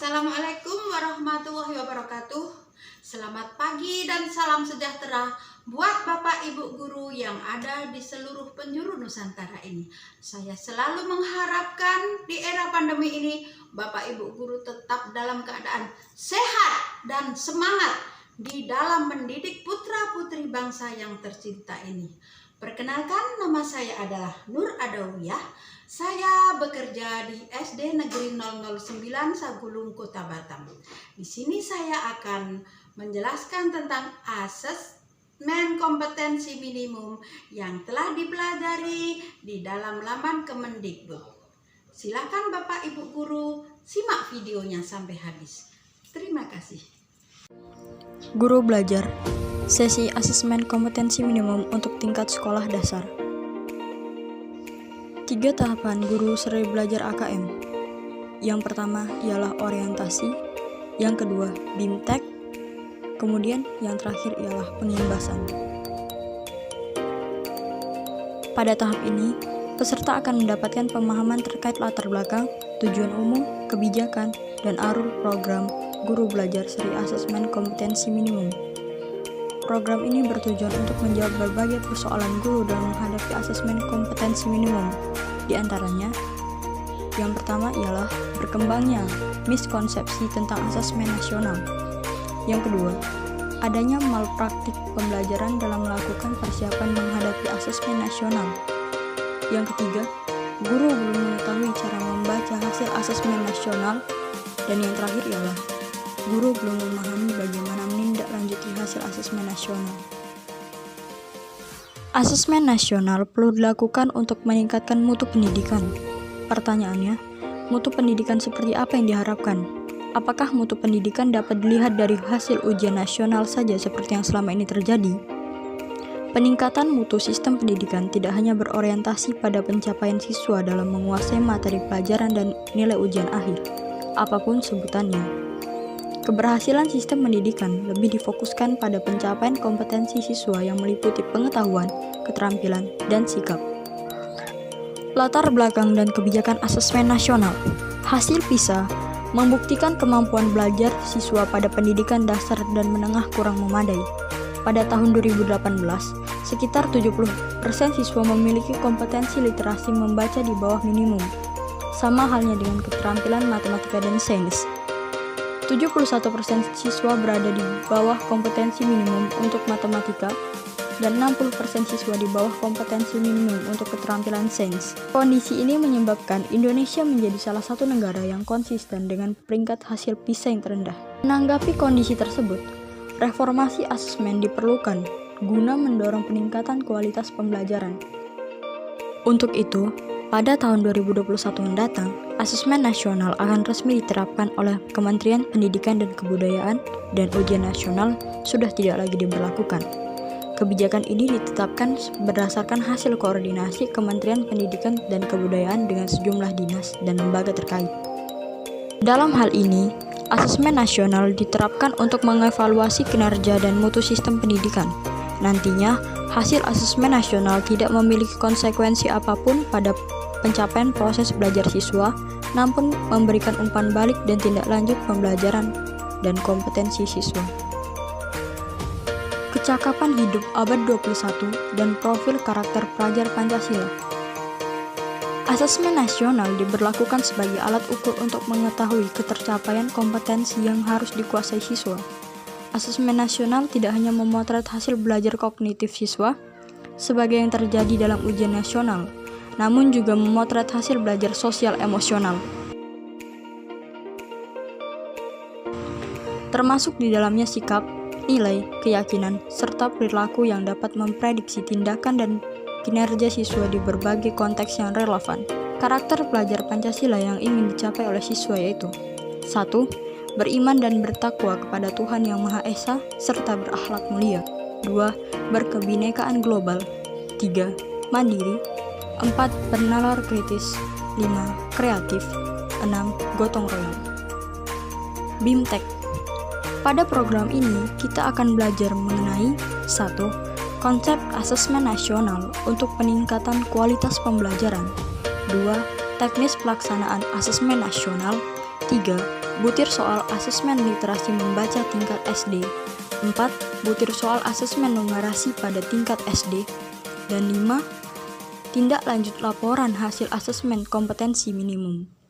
Assalamualaikum warahmatullahi wabarakatuh. Selamat pagi dan salam sejahtera buat Bapak Ibu guru yang ada di seluruh penjuru Nusantara ini. Saya selalu mengharapkan di era pandemi ini Bapak Ibu guru tetap dalam keadaan sehat dan semangat di dalam mendidik putra-putri bangsa yang tercinta ini. Perkenalkan, nama saya adalah Nur Adawiyah. Saya bekerja di SD Negeri 009 Sagulung, Kota Batam. Di sini saya akan menjelaskan tentang asesmen kompetensi minimum yang telah dipelajari di dalam laman Kemendikbud. Silakan Bapak Ibu guru simak videonya sampai habis. Terima kasih. Guru belajar, sesi asesmen kompetensi minimum untuk tingkat sekolah dasar. 3 tahapan guru seri belajar AKM. Yang pertama ialah orientasi, yang kedua BIMTEK, kemudian yang terakhir ialah pengimbasan. Pada tahap ini, peserta akan mendapatkan pemahaman terkait latar belakang, tujuan umum, kebijakan, dan alur program guru belajar seri asesmen kompetensi minimum. Program ini bertujuan untuk menjawab berbagai persoalan guru dalam menghadapi asesmen kompetensi minimum. Di antaranya, yang pertama ialah berkembangnya miskonsepsi tentang asesmen nasional. Yang kedua, adanya malpraktik pembelajaran dalam melakukan persiapan menghadapi asesmen nasional. Yang ketiga, guru belum mengetahui cara membaca hasil asesmen nasional. Dan yang terakhir ialah guru belum memahami bagaimana menindaklanjuti hasil asesmen nasional. Asesmen nasional perlu dilakukan untuk meningkatkan mutu pendidikan. Pertanyaannya, mutu pendidikan seperti apa yang diharapkan? Apakah mutu pendidikan dapat dilihat dari hasil ujian nasional saja seperti yang selama ini terjadi? Peningkatan mutu sistem pendidikan tidak hanya berorientasi pada pencapaian siswa dalam menguasai materi pelajaran dan nilai ujian akhir, apapun sebutannya. Keberhasilan sistem pendidikan lebih difokuskan pada pencapaian kompetensi siswa yang meliputi pengetahuan, keterampilan, dan sikap. Latar belakang dan kebijakan asesmen nasional. Hasil PISA membuktikan kemampuan belajar siswa pada pendidikan dasar dan menengah kurang memadai. Pada tahun 2018, sekitar 70% siswa memiliki kompetensi literasi membaca di bawah minimum. Sama halnya dengan keterampilan matematika dan sains. 71% siswa berada di bawah kompetensi minimum untuk matematika dan 60% siswa di bawah kompetensi minimum untuk keterampilan sains. Kondisi ini menyebabkan Indonesia menjadi salah satu negara yang konsisten dengan peringkat hasil PISA yang terendah. Menanggapi kondisi tersebut, reformasi asesmen diperlukan guna mendorong peningkatan kualitas pembelajaran. Untuk itu, pada tahun 2021 mendatang, asesmen nasional akan resmi diterapkan oleh Kementerian Pendidikan dan Kebudayaan dan ujian nasional sudah tidak lagi diberlakukan. Kebijakan ini ditetapkan berdasarkan hasil koordinasi Kementerian Pendidikan dan Kebudayaan dengan sejumlah dinas dan lembaga terkait. Dalam hal ini, asesmen nasional diterapkan untuk mengevaluasi kinerja dan mutu sistem pendidikan. Nantinya, hasil asesmen nasional tidak memiliki konsekuensi apapun pada pencapaian proses belajar siswa, namun memberikan umpan balik dan tindak lanjut pembelajaran dan kompetensi siswa. Kecakapan hidup abad 21 dan profil karakter pelajar Pancasila. Asesmen nasional diberlakukan sebagai alat ukur untuk mengetahui ketercapaian kompetensi yang harus dikuasai siswa. Asesmen nasional tidak hanya memotret hasil belajar kognitif siswa, sebagai yang terjadi dalam ujian nasional, namun juga memotret hasil belajar sosial emosional. Termasuk di dalamnya sikap, nilai, keyakinan, serta perilaku yang dapat memprediksi tindakan dan kinerja siswa di berbagai konteks yang relevan. Karakter pelajar Pancasila yang ingin dicapai oleh siswa yaitu 1. Beriman dan bertakwa kepada Tuhan Yang Maha Esa serta berakhlak mulia. 2. Berkebinekaan global. 3. Mandiri. 4. Bernalar kritis. 5. Kreatif. 6. Gotong royong. BIMTEK. Pada program ini, kita akan belajar mengenai 1. Konsep asesmen nasional untuk peningkatan kualitas pembelajaran. 2. Teknis pelaksanaan asesmen nasional. 3. butir soal asesmen literasi membaca tingkat SD. 4. Butir soal asesmen numerasi pada tingkat SD. Dan 5. Tindak lanjut laporan hasil asesmen kompetensi minimum.